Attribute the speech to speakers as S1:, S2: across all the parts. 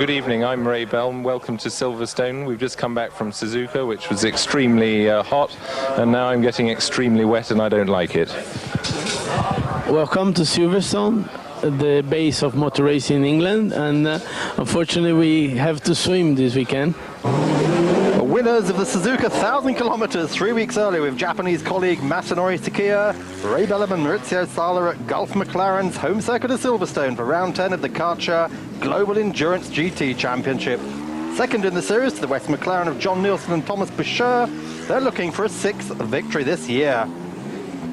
S1: Good evening, I'm Ray Bell. Welcome to Silverstone. We've just come back from Suzuka, which was extremely hot, and now I'm getting extremely wet and I don't like it.
S2: Welcome to Silverstone, the base of motor racing in England, and unfortunately we have to swim this weekend.
S3: Winners of the Suzuka 1,000 kilometers 3 weeks earlier with Japanese colleague Masanori Sakiya, Ray Bellem and Maurizio Sala at Gulf McLaren's home circuit of Silverstone for round 10 of the Karcher Global Endurance GT Championship. Second in the series to the West McLaren of John Nielsen and Thomas Boucher, they're looking for a 6th victory this year.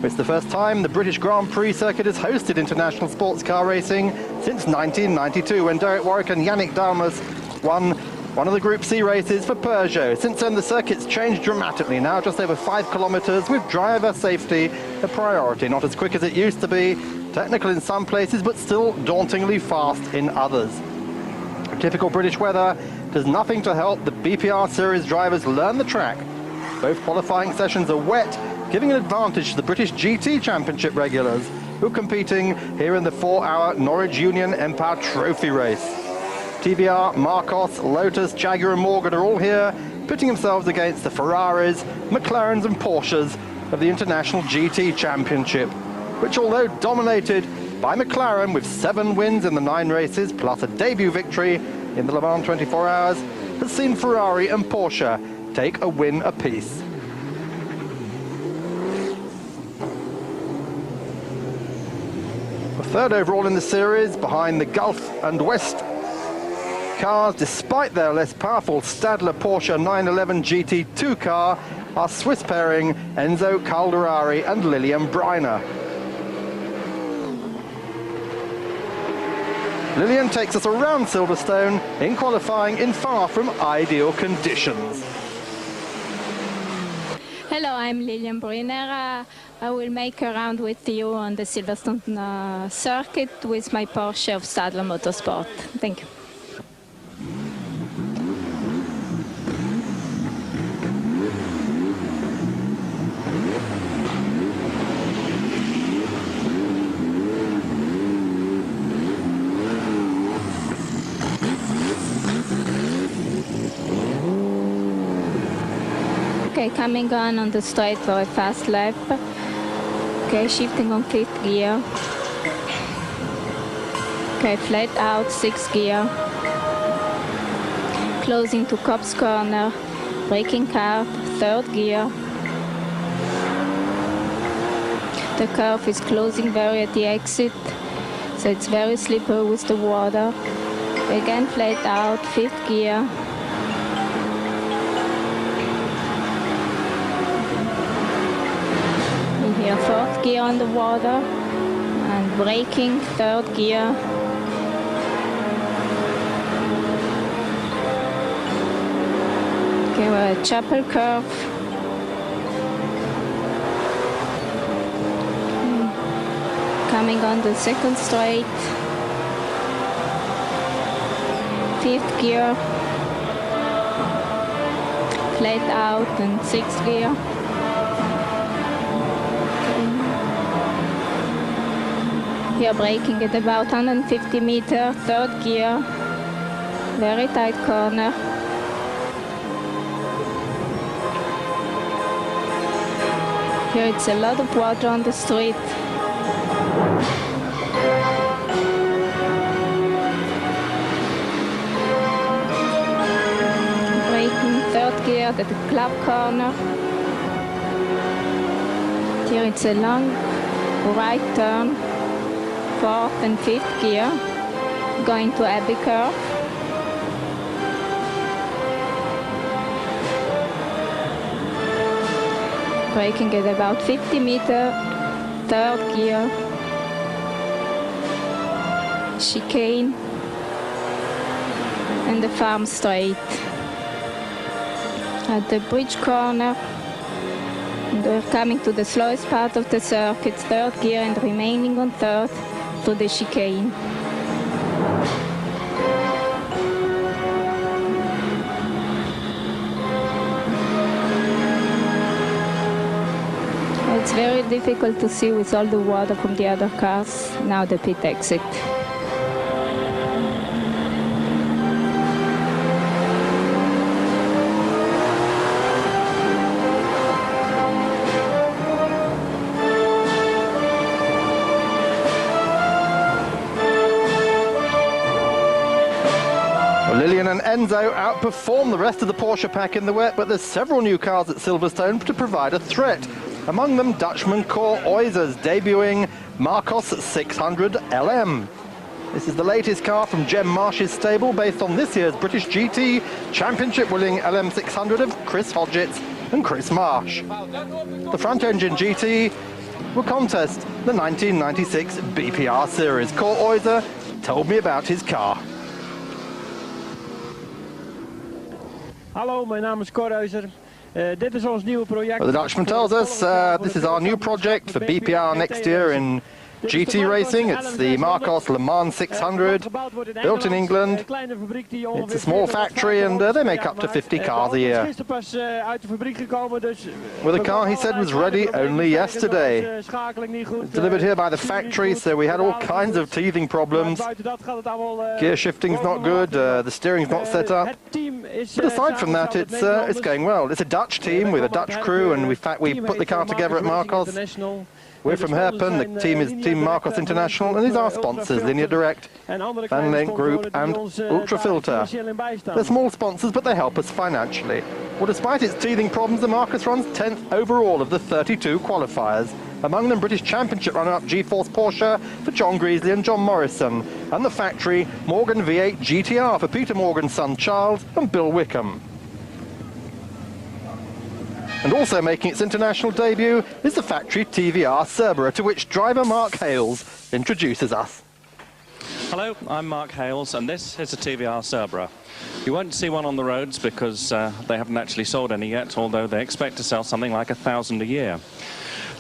S3: It's the first time the British Grand Prix circuit has hosted international sports car racing since 1992, when Derek Warwick and Yannick Dalmas won one of the Group C races for Peugeot. Since then, the circuit's changed dramatically, now just over 5 kilometers, with driver safety a priority. Not as quick as it used to be, technical in some places, but still dauntingly fast in others. Typical British weather does nothing to help the BPR series drivers learn the track. Both qualifying sessions are wet, giving an advantage to the British GT Championship regulars, who are competing here in the 4-hour Norwich Union Empire Trophy race. TVR, Marcos, Lotus, Jaguar and Morgan are all here, pitting themselves against the Ferraris, McLarens and Porsches of the International GT Championship, which, although dominated by McLaren with 7 wins in the 9 races, plus a debut victory in the Le Mans 24 Hours, has seen Ferrari and Porsche take a win apiece. The third overall in the series, behind the Gulf and West cars, despite their less powerful Stadler Porsche 911 GT2 car, are Swiss pairing Enzo Calderari and Lilian Breiner. Lilian takes us around Silverstone in qualifying in far from ideal conditions.
S4: Hello, I'm Lilian Breiner. I will make a round with you on the Silverstone circuit with my Porsche of Stadler Motorsport. Thank you. Okay, coming on the straight for a fast lap. Okay, shifting on 5th gear. Okay, flat out 6th gear. Closing to Cobb's corner. Braking car, 3rd gear. The curve is closing very at the exit, so it's very slippery with the water. Again, flat out 5th gear. Here, 4th gear on the water, and braking, 3rd gear. Okay, we're at Chapel Curve. Coming on the 2nd straight. 5th gear. Flat out and 6th gear. Here braking at about 150 meters, 3rd gear, very tight corner. Here it's a lot of water on the street. Braking 3rd gear at the club corner. Here it's a long right turn. 4th and 5th gear, going to Abbey Curve. Braking at about 50 meters, 3rd gear. Chicane and the farm straight. At the bridge corner, we're coming to the slowest part of the circuit, 3rd gear and remaining on 3rd. To the chicane. It's very difficult to see with all the water from the other cars. Now the pit exit.
S3: Enzo outperformed the rest of the Porsche pack in the wet, but there's several new cars at Silverstone to provide a threat. Among them, Dutchman Cor Oizer's debuting Marcos 600 LM. This is the latest car from Jem Marsh's stable, based on this year's British GT Championship-winning LM600 of Chris Hodgetts and Chris Marsh. The front-engine GT will contest the 1996 BPR series. Cor Oizer told me about his car.
S5: Hallo, mijn naam is Cor Oizer. Dit is ons nieuwe project.
S3: Well, the Dutchman tells us this is our new project for BPR next year in GT racing. It's the Marcos Le Mans 600, built in England. It's a small factory and they make up to 50 cars a year. Well, the car, he said, was ready only yesterday. It was delivered here by the factory, so we had all kinds of teething problems. Gear shifting's not good, the steering's not set up. But aside from that, it's going well. It's a Dutch team with a Dutch crew, and in fact we put the car together at Marcos. We're from Herpen, the team is Team Marcos International, and these are our sponsors, Linear Direct, Van Link Group and Ultrafilter. They're small sponsors, but they help us financially. Well, despite its teething problems, the Marcos runs 10th overall of the 32 qualifiers. Among them, British Championship runner-up G-Force Porsche for John Greasley and John Morrison, and the factory Morgan V8 GTR for Peter Morgan's son Charles and Bill Wickham. And also making its international debut is the factory TVR Cerberus, to which driver Mark Hales introduces us.
S6: Hello, I'm Mark Hales, and this is a TVR Cerberus. You won't see one on the roads because they haven't actually sold any yet, although they expect to sell something like 1,000 a year.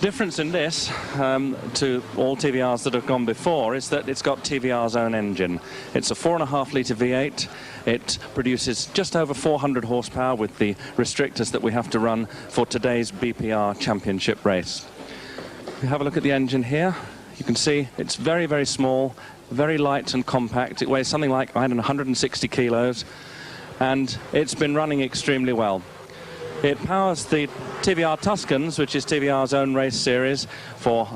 S6: Difference in this to all TVRs that have gone before is that it's got TVR's own engine. It's a 4.5-litre V8. It produces just over 400 horsepower with the restrictors that we have to run for today's BPR championship race. If you have a look at the engine here, you can see it's very, very small, very light and compact. It weighs something like 160 kilos, and it's been running extremely well. It powers the TVR Tuscans, which is TVR's own race series for,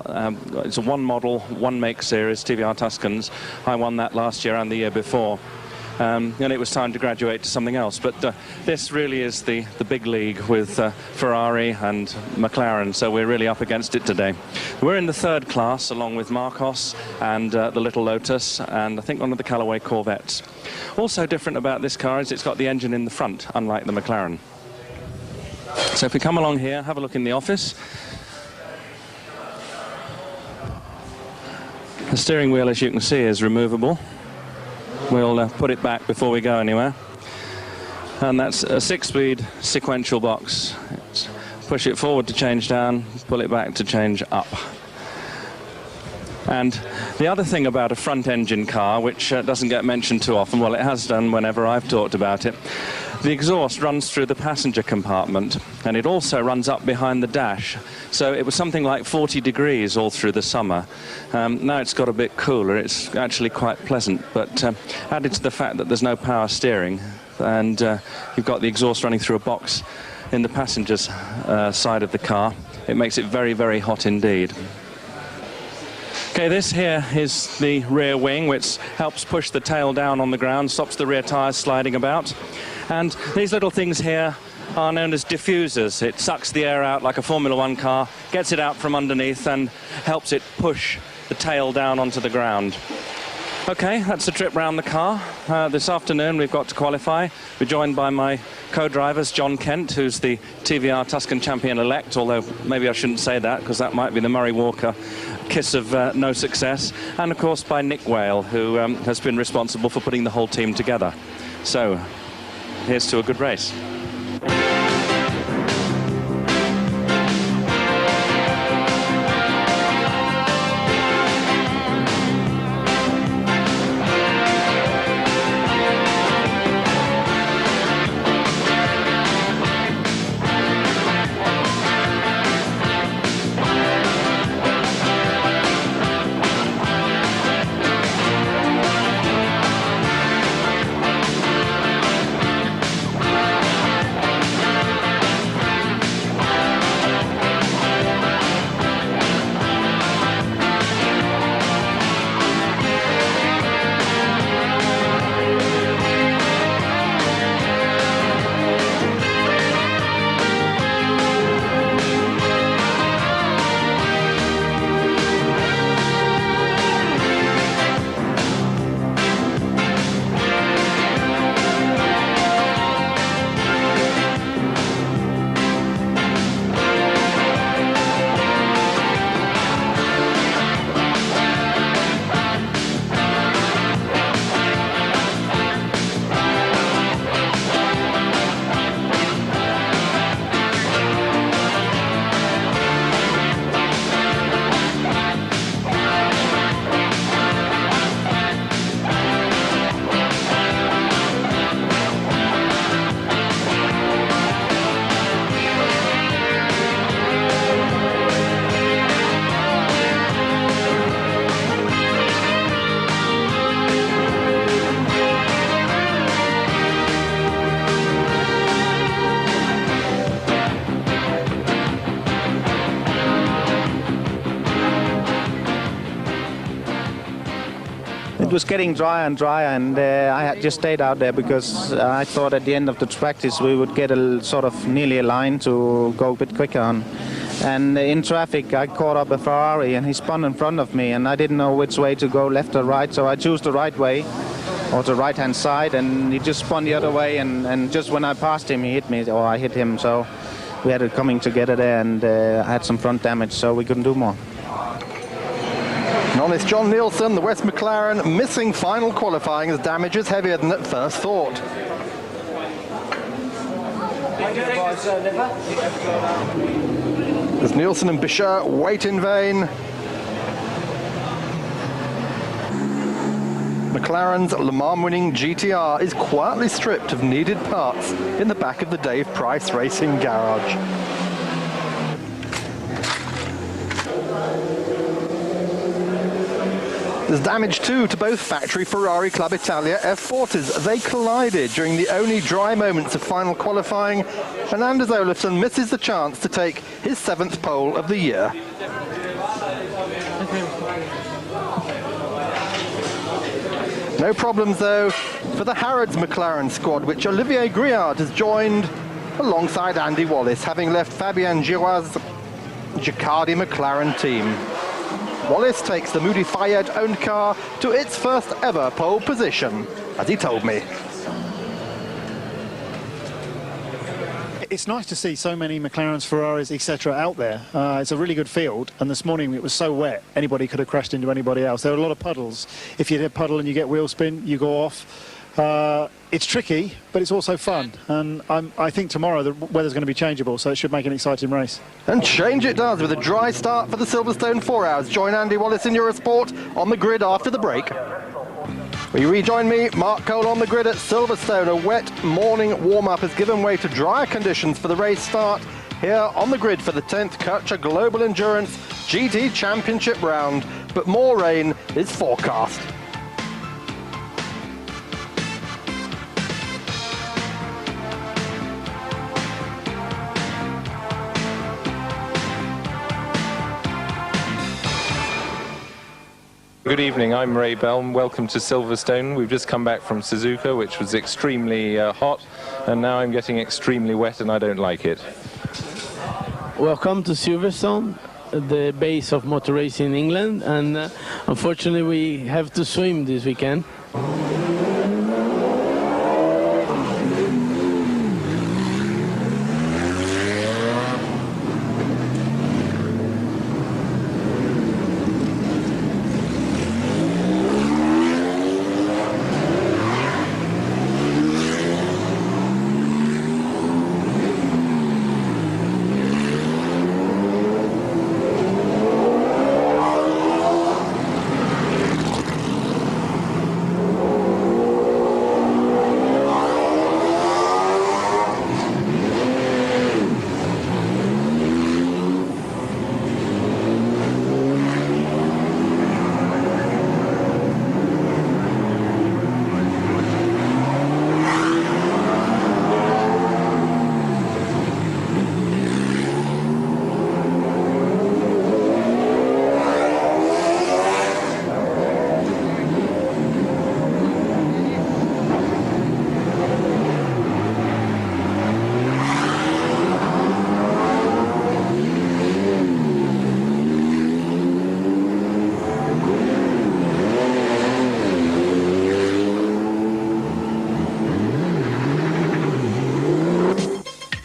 S6: it's a one model, one make series, TVR Tuscans. I won that last year and the year before. And it was time to graduate to something else. But this really is the big league with Ferrari and McLaren, so we're really up against it today. We're in the third class, along with Marcos and the Little Lotus, and I think one of the Callaway Corvettes. Also different about this car is it's got the engine in the front, unlike the McLaren. So if we come along here, have a look in the office. The steering wheel, as you can see, is removable. We'll put it back before we go anywhere. And that's a 6-speed sequential box. Push it forward to change down, pull it back to change up. And the other thing about a front-engine car, which doesn't get mentioned too often, well, it has done whenever I've talked about it, the exhaust runs through the passenger compartment, and it also runs up behind the dash. So it was something like 40 degrees all through the summer. Now it's got a bit cooler. It's actually quite pleasant, but added to the fact that there's no power steering, and you've got the exhaust running through a box in the passenger's side of the car, it makes it very, very hot indeed. Okay, this here is the rear wing, which helps push the tail down on the ground, stops the rear tyres sliding about. And these little things here are known as diffusers. It sucks the air out like a Formula One car, gets it out from underneath and helps it push the tail down onto the ground. Okay, that's a trip round the car. This afternoon we've got to qualify. We're joined by my co-drivers, John Kent, who's the TVR Tuscan champion-elect, although maybe I shouldn't say that because that might be the Murray Walker kiss of no success, and of course by Nick Whale, who has been responsible for putting the whole team together. So, here's to a good race.
S7: was getting drier and drier, and I had just stayed out there because I thought at the end of the practice we would get a sort of nearly a line to go a bit quicker on. And in traffic, I caught up a Ferrari, and he spun in front of me, and I didn't know which way to go, left or right, so I chose the right way, or the right-hand side, and he just spun the other way, and just when I passed him, he hit me, or I hit him, so we had it coming together there, and I had some front damage, so we couldn't do more.
S3: And on this John Nielsen, the West McLaren, missing final qualifying as damage is heavier than at first thought. As Nielsen and Bichir wait in vain. McLaren's Le Mans winning GTR is quietly stripped of needed parts in the back of the Dave Price Racing garage. There's damage too to both factory Ferrari Club Italia F40s. They collided during the only dry moments of final qualifying, and Anders Olafsson misses the chance to take his 7th pole of the year. No problems though for the Harrods McLaren squad, which Olivier Griard has joined alongside Andy Wallace, having left Fabien Giroir's Gicardi McLaren team. Wallace takes the Moody Fayed-owned car to its first ever pole position, as he told me.
S8: It's nice to see so many McLarens, Ferraris, etc. out there. It's a really good field, and this morning it was so wet, anybody could have crashed into anybody else. There were a lot of puddles. If you hit a puddle and you get wheel spin, you go off. It's tricky, but it's also fun, and I think tomorrow the weather's going to be changeable, so it should make an exciting race.
S3: And change it does with a dry start for the Silverstone 4 Hours. Join Andy Wallace in Eurosport on the grid after the break. Will you rejoin me, Mark Cole, on the grid at Silverstone? A wet morning warm-up has given way to drier conditions for the race start here on the grid for the 10th Kircher Global Endurance GT Championship round, but more rain is forecast.
S1: Good evening, I'm Ray Bell. Welcome to Silverstone. We've just come back from Suzuka, which was extremely hot, and now I'm getting extremely wet and I don't like it.
S2: Welcome to Silverstone, the base of motor racing in England, and unfortunately we have to swim this weekend.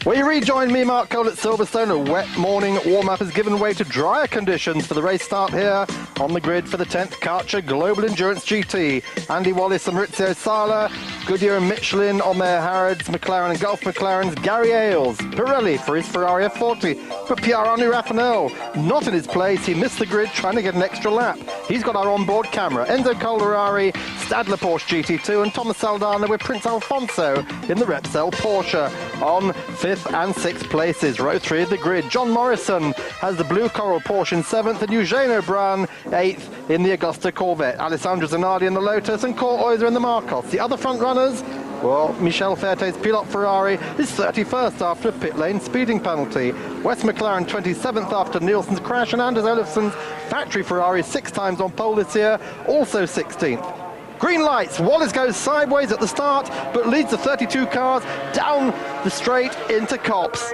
S2: Will you rejoin me, Mark Cole, at Silverstone? A wet morning warm-up has given way to drier conditions for the race start here on the grid for the 10th Karcher Global Endurance GT. Andy Wallace and Maurizio Sala, Goodyear and Michelin on their Harrods, McLaren and Gulf McLarens, Gary Ailes, Pirelli for his Ferrari F40, but Pierre-Henri Raffanel not in his place. He missed the grid trying to get an extra lap. He's got our onboard camera. Enzo Colorari, Stadler Porsche GT2, and Thomas Saldana with Prince Alfonso in the Repsol Porsche on 5th and 6th places. Row 3 of the grid. John Morrison has the Blue Coral Porsche in 7th, and Eugene O'Brien 8th in the Augusta Corvette. Alessandro Zanardi in the Lotus and Kurt Euser in the Marcos. The other front runners, well, Michel Ferte's Pilot Ferrari is 31st after a pit lane speeding penalty. West McLaren 27th after Nielsen's crash, and Anders Olafsson's factory Ferrari 6 times on pole this year, also 16th. Green lights. Wallace goes sideways at the start, but leads the 32 cars down the straight into Copse.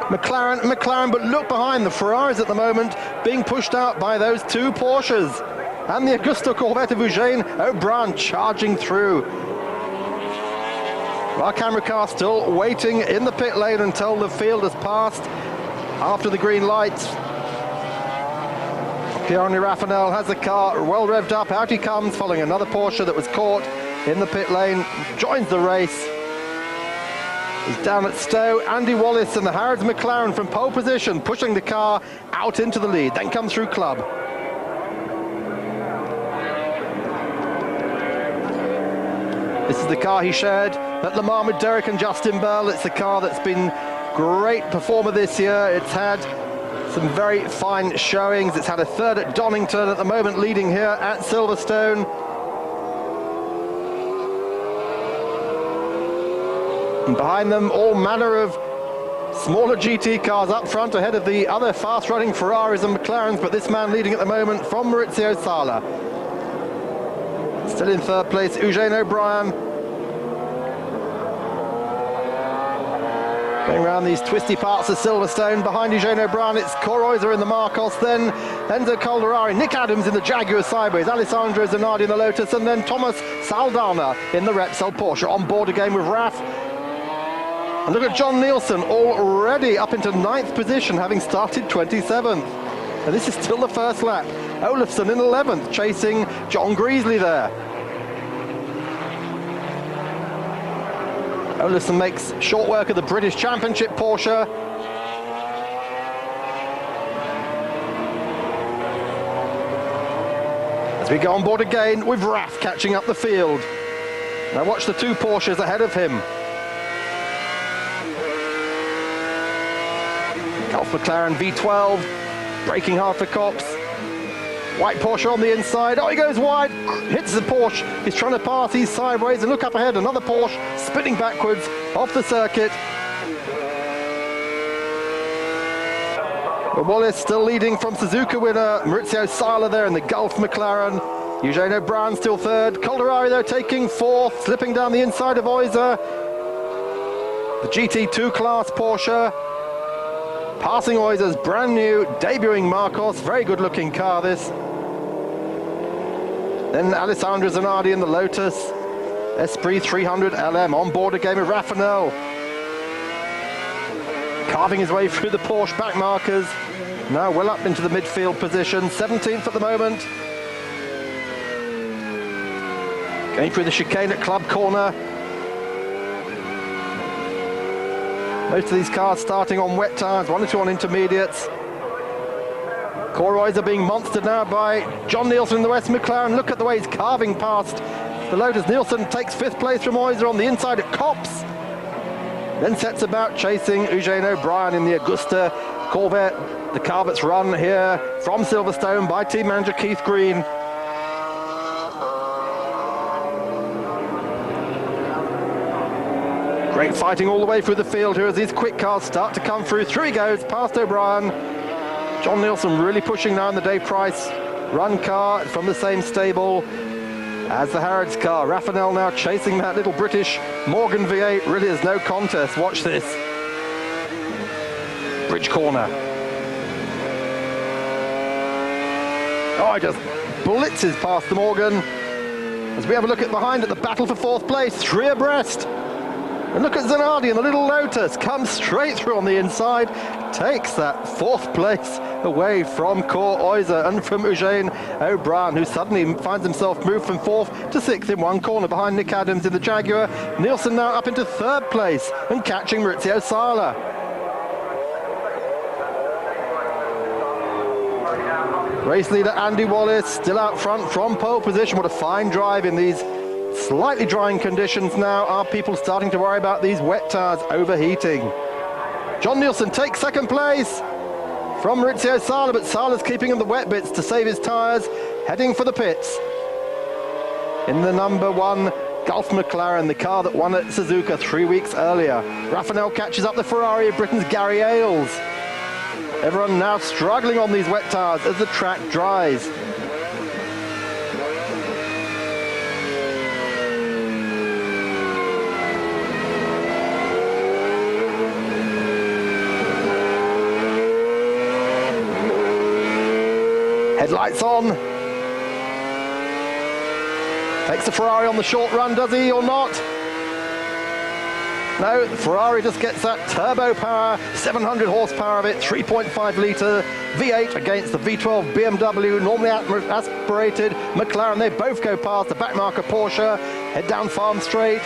S2: McLaren, but look behind the Ferraris at the moment, being pushed out by those two Porsches. And the Augusta Corvette of Eugene O'Brien charging through. Our camera car still waiting in the pit lane until the field has passed after the green lights. Pierre-Henri Raffanel has the car well revved up. Out he comes, following another Porsche that was caught in the pit lane. Joins the race. He's down at Stowe. Andy Wallace and the Harrods McLaren from pole position, pushing the car out into the lead. Then comes through Club. This is the car he shared at Le Mans with Derek and Justin Bell. It's the car that's been great performer this year. It's had some very fine showings. It's had a third at Donington, at the moment leading here at Silverstone. And behind them, all manner of smaller GT cars up front ahead of the other fast-running Ferraris and McLarens, but this man leading at the moment from Maurizio Sala. Still in third place, Eugene O'Brien. Going around these twisty parts of Silverstone. Behind Eugene O'Brien, it's Coroiser in the Marcos, then Enzo Calderari, Nick Adams in the Jaguar sideways, Alessandro Zanardi in the Lotus, and then Thomas Saldana in the Repsol Porsche. On board again with Raf. And look at John Nielsen, already up into 9th position, having started 27th. And this is still the first lap. Olafsson in 11th, chasing John Greasley there. Olafsson makes short work of the British Championship Porsche. As we go on board again with Raf catching up the field. Now watch the two Porsches ahead of him. Gulf McLaren V12, braking hard for Copse. White Porsche on the inside. Oh, he goes wide, hits the Porsche. He's trying to pass, he's sideways, and look up ahead, another Porsche spinning backwards off the circuit. But Wallace still leading from Suzuka winner Maurizio Sala there in the Gulf McLaren. Eugene O'Brien still third. Calderari though taking fourth, slipping down the inside of Oiser. The GT2 class Porsche. Passing Oiser's brand new, debuting Marcos. Very good looking car this. Then Alessandro Zanardi in the Lotus. Esprit 300 LM on board again with Raffanel. Carving his way through the Porsche back markers. Now well up into the midfield position. 17th at the moment. Going through the chicane at Club Corner. Most of these cars starting on wet tyres, 1 or 2 on intermediates. Coroiser being monstered now by John Nielsen in the West McLaren. Look at the way he's carving past the Lotus. Nielsen takes 5th place from Oiser on the inside at Copse. Then sets about chasing Eugene O'Brien in the Augusta Corvette. The car that's run here from Silverstone by team manager Keith Green. Great fighting all the way through the field here as these quick cars start to come through. Through he goes, past O'Brien. John Nielsen really pushing now in the Dave Price run car from the same stable as the Harrods car. Raffanel now chasing that little British Morgan V8. Really is no contest. Watch this. Bridge corner. Oh, he just blitzes past the Morgan. As we have a look at behind at the battle for 4th place, 3 abreast. And look at Zanardi in the little Lotus, comes straight through on the inside, takes that 4th place away from Coroiser and from Eugene O'Brien, who suddenly finds himself moved from 4th to 6th in one corner behind Nick Adams in the Jaguar. Nielsen now up into 3rd place and catching Maurizio Sala. Race leader Andy Wallace still out front from pole position. What a fine drive in these slightly drying conditions now. Are people starting to worry about these wet tyres overheating? John Nielsen takes 2nd place from Maurizio Sala, but Sala's keeping in the wet bits to save his tyres, heading for the pits. In the number 1 Gulf McLaren, the car that won at Suzuka 3 weeks earlier. Raffanel catches up the Ferrari of Britain's Gary Ailes. Everyone now struggling on these wet tyres as the track dries. Headlights on. Takes the Ferrari on the short run, does he or not? No, the Ferrari just gets that turbo power, 700 horsepower of it, 3.5 litre V8 against the V12 BMW, normally aspirated McLaren. They both go past the backmarker Porsche, head down Farm Straight,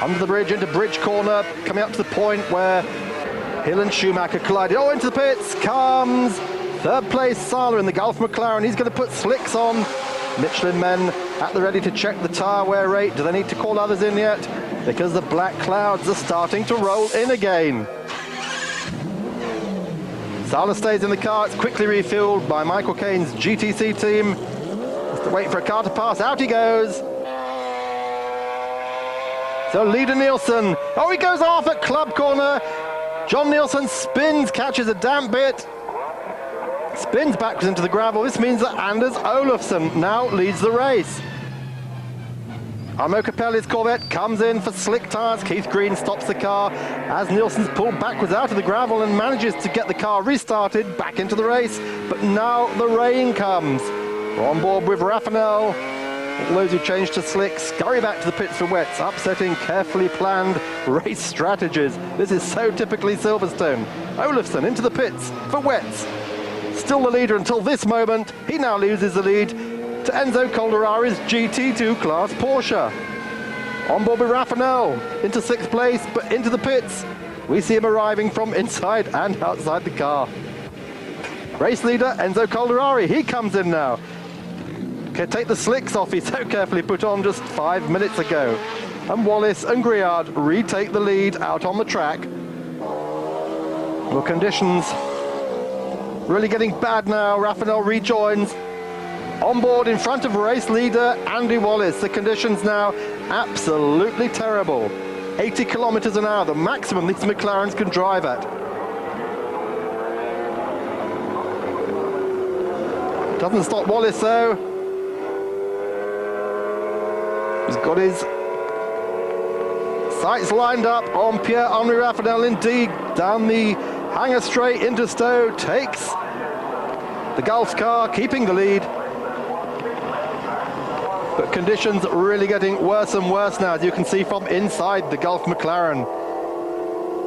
S2: under the bridge into Bridge Corner, coming up to the point where Hill and Schumacher collided. Oh, into the pits comes third place Sala in the Gulf McLaren. He's going to put slicks on. Michelin men at the ready to check the tyre wear rate. Do they need to call others in yet? Because the black clouds are starting to roll in again. Sala stays in the car. It's quickly refueled by Michael Caine's GTC team. Has to wait for a car to pass. Out he goes. So leader Nielsen. Oh, he goes off at club corner. John Nielsen spins, catches a damp bit. Spins backwards into the gravel. This means that Anders Olofsson now leads the race. Armo Capelli's Corvette comes in for slick tyres. Keith Green stops the car as Nielsen's pulled backwards out of the gravel and manages to get the car restarted back into the race. But now the rain comes. We're on board with Raffanel. All those who change to slick scurry back to the pits for wets, upsetting carefully planned race strategies. This is so typically Silverstone. Olofsson into the pits for wets. Still the leader until this moment. He now loses the lead to Enzo Calderari's GT2 class Porsche. On board with Raffanel into sixth place, but into the pits. We see him arriving from inside and outside the car. Race leader Enzo Calderari, he comes in now. Okay, take the slicks off, he so carefully put on just 5 minutes ago. And Wallace and Griard retake the lead out on the track. Well, conditions really getting bad now. Raffanel rejoins. On board in front of race leader Andy Wallace. The conditions now absolutely terrible. 80 kilometers an hour, the maximum these McLarens can drive at. Doesn't stop Wallace though. He's got his sights lined up on Pierre-Henri Raffanel indeed. Down the hanger straight into Stowe, takes the Gulf car, keeping the lead. But conditions really getting worse and worse now, as you can see from inside the Gulf McLaren.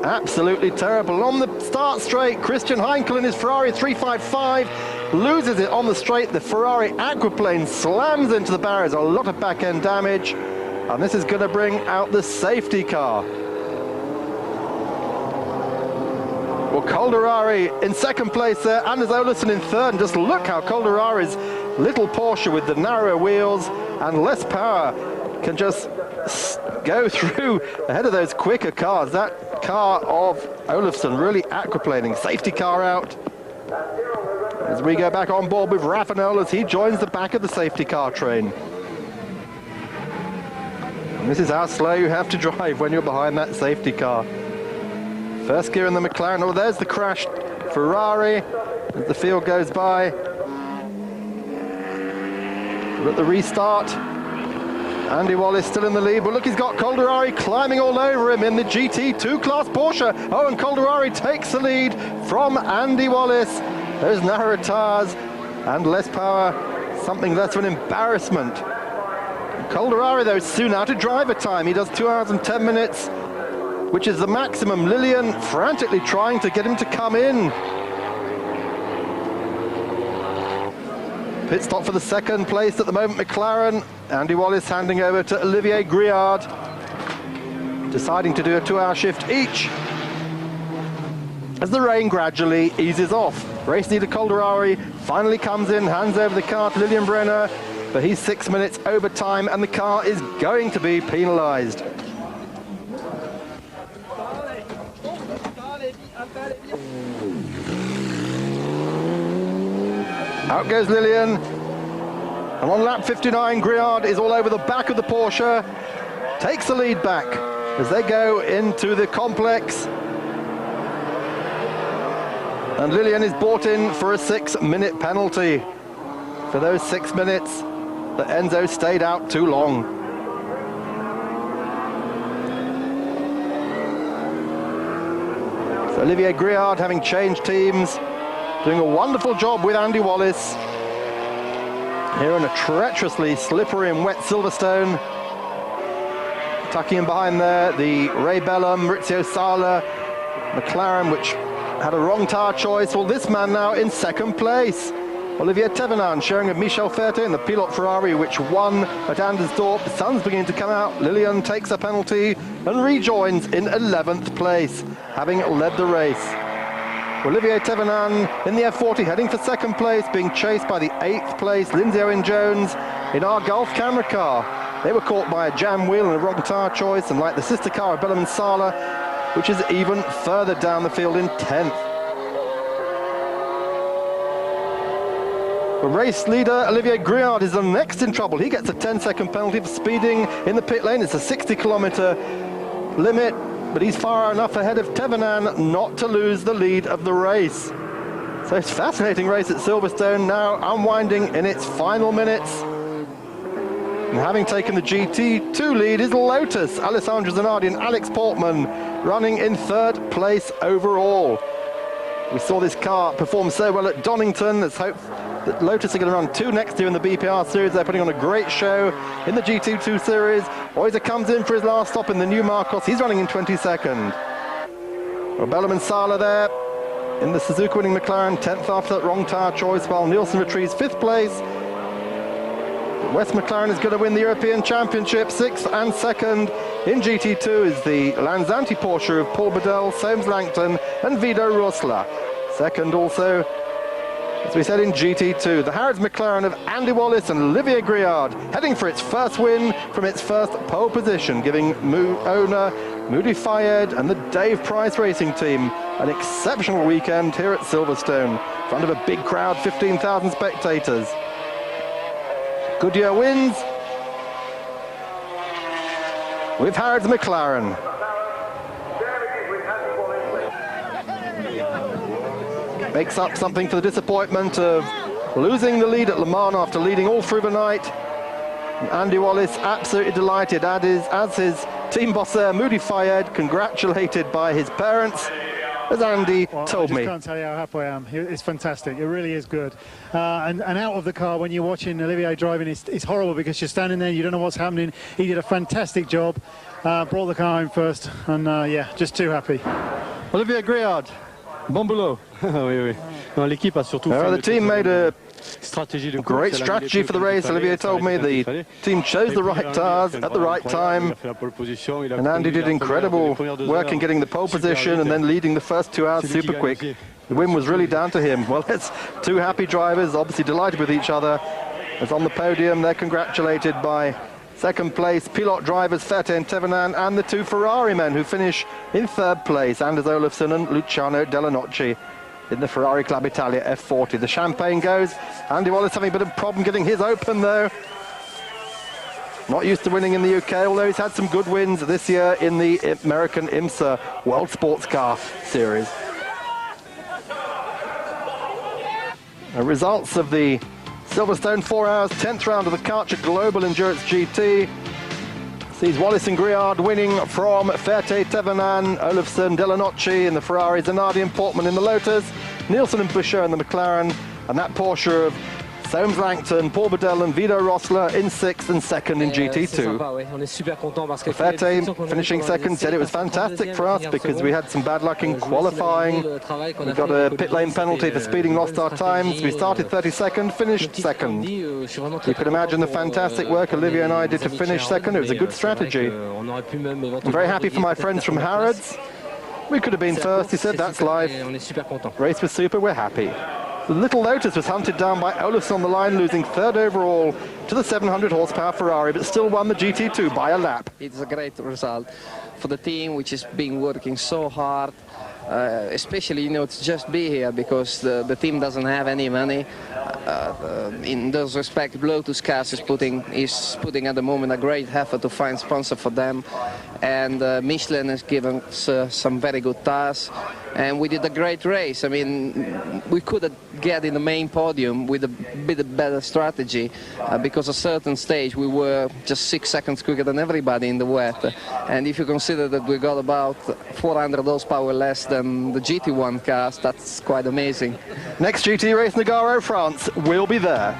S2: Absolutely terrible. On the start straight, Christian Heinkel in his Ferrari 355 loses it on the straight. The Ferrari aquaplane slams into the barriers. A lot of back-end damage. And this is going to bring out the safety car. Well, Calderari in second place there. Anders Olofsson in third. And just look how Calderari's little Porsche with the narrow wheels and less power can just go through ahead of those quicker cars. That car of Olofsson really aquaplaning. Safety car out. As we go back on board with Raffanel as he joins the back of the safety car train. And this is how slow you have to drive when you're behind that safety car. First gear in the McLaren. Oh, there's the crashed Ferrari as the field goes by. We're at the restart. Andy Wallace still in the lead, but look, he's got Calderari climbing all over him in the GT2 class Porsche. Oh, and Calderari takes the lead from Andy Wallace. Those narrow tyres and less power, something less of an embarrassment. Calderari, though, soon out of driver time. He does 2 hours and 10 minutes, which is the maximum. Lillian frantically trying to get him to come in. Pit stop for the second place at the moment, McLaren. Andy Wallace handing over to Olivier Griard, deciding to do a 2-hour shift each as the rain gradually eases off. Race leader Calderari finally comes in, hands over the car to Lilian Brenner, but he's 6 minutes over time and the car is going to be penalised. Out goes Lillian, and on lap 59, Griard is all over the back of the Porsche, takes the lead back as they go into the complex. And Lillian is brought in for a 6-minute penalty for those 6 minutes that Enzo stayed out too long. So Olivier Griard, having changed teams, doing a wonderful job with Andy Wallace. here in a treacherously slippery and wet Silverstone. Tucking in behind there, the Ray Bellum, Maurizio Sala, McLaren, which had a wrong tyre choice. Well, this man now in second place. Olivier Thévenin sharing with Michel Ferté in the Pilote Ferrari, which won at Andersdorf. The sun's beginning to come out. Lillian takes a penalty and rejoins in 11th place, having led the race. Olivier Thévenin in the F40 heading for second place, being chased by the 8th place Lindsay Owen-Jones in our Gulf camera car. They were caught by a jam wheel and a wrong tyre choice, and like the sister car of Bellum and Sala, which is even further down the field in 10th. The race leader, Olivier Griard, is the next in trouble. He gets a 10-second penalty for speeding in the pit lane. It's a 60-kilometre limit, but he's far enough ahead of Thévenin not to lose the lead of the race. So it's a fascinating race at Silverstone, now unwinding in its final minutes. And having taken the GT2 lead is Lotus, Alessandro Zanardi and Alex Portman running in 3rd place overall. We saw this car perform so well at Donington. Let's hope that Lotus are going to run 2 next year in the BPR series. They're putting on a great show in the GT2 series. Oiser comes in for his last stop in the new Marcos. He's running in 22nd. Well, Bellum and Sala there in the Suzuka winning McLaren, 10th after that wrong tyre choice, while Nielsen retrieves 5th place. West McLaren is going to win the European Championship. 6th and 2nd in GT2 is the Lanzanti Porsche of Paul Bedell, Soames Langton and Vido Rosler. 2nd also, as we said, in GT2, the Harrods McLaren of Andy Wallace and Olivier Griard, heading for its first win from its first pole position, giving owner Moody Fayed and the Dave Price Racing Team an exceptional weekend here at Silverstone, in front of a big crowd, 15,000 spectators. Goodyear wins with Harrods McLaren. Makes up something for the disappointment of losing the lead at Le Mans after leading all through the night. And Andy Wallace absolutely delighted, as his team boss there, Moody Fayed, congratulated by his parents. As Andy told me.
S8: I just can't tell you how happy I am. It's fantastic. It really is good. And out of the car, when you're watching Olivier driving, it's horrible because you're standing there, you don't know what's happening. He did a fantastic job. Brought the car home first, and yeah, just too happy.
S2: Olivier Griard, bon boulot.
S9: Oui, oui. Non, l'équipe a surtout
S2: the team made a great strategy for the race. Olivier told me the team chose the right tyres at the right time, and Andy did incredible work in getting the pole position and then leading the first 2 hours super quick. The win was really down to him. Well, it's 2 happy drivers, obviously delighted with each other. As on the podium, they're congratulated by second place Pilote drivers Ferté and Thévenin, and the 2 Ferrari men who finish in 3rd place, Anders Olofsson and Luciano Dellanocci in the Ferrari Club Italia F40. The champagne goes. Andy Wallace having a bit of a problem getting his open though. Not used to winning in the UK, although he's had some good wins this year in the American IMSA World Sports Car Series. The results of the Silverstone 4 hours 10th round of the Karcher Global Endurance GT sees Wallace and Griard winning from Ferté, Thévenin, Olofsson, Dellanocci in the Ferrari, Zanardi and Portman in the Lotus, Nielsen and Boucher in the McLaren, and that Porsche of Soames Langton, Paul Bedell and Vido Rosler in 6th and 2nd in GT2. Ferté, finishing 2nd, said it was fantastic for us because we had some bad luck in qualifying. We got a pit lane penalty for speeding, lost our times. We started 32nd, finished 2nd. You can imagine the fantastic work Olivier and I did to finish 2nd. It was a good strategy. I'm very happy for my friends from Harrods. We could have been first, he said, that's life. Race was super, we're happy. The Little Lotus was hunted down by Olofsson on the line, losing 3rd overall to the 700 horsepower Ferrari, but still won the GT2 by a lap.
S10: It's a great result for the team, which has been working so hard, especially, you know, to just be here because the team doesn't have any money. In those respects, Lotus Cars is putting at the moment a great effort to find sponsor for them, and Michelin has given us some very good tires, and we did a great race. I mean, we could get in the main podium with a bit better strategy because at a certain stage we were just 6 seconds quicker than everybody in the wet, and if you consider that we got about 400 horsepower less than the GT1 cars, that's quite amazing.
S2: Next GT race, Nogaro, France, will be there.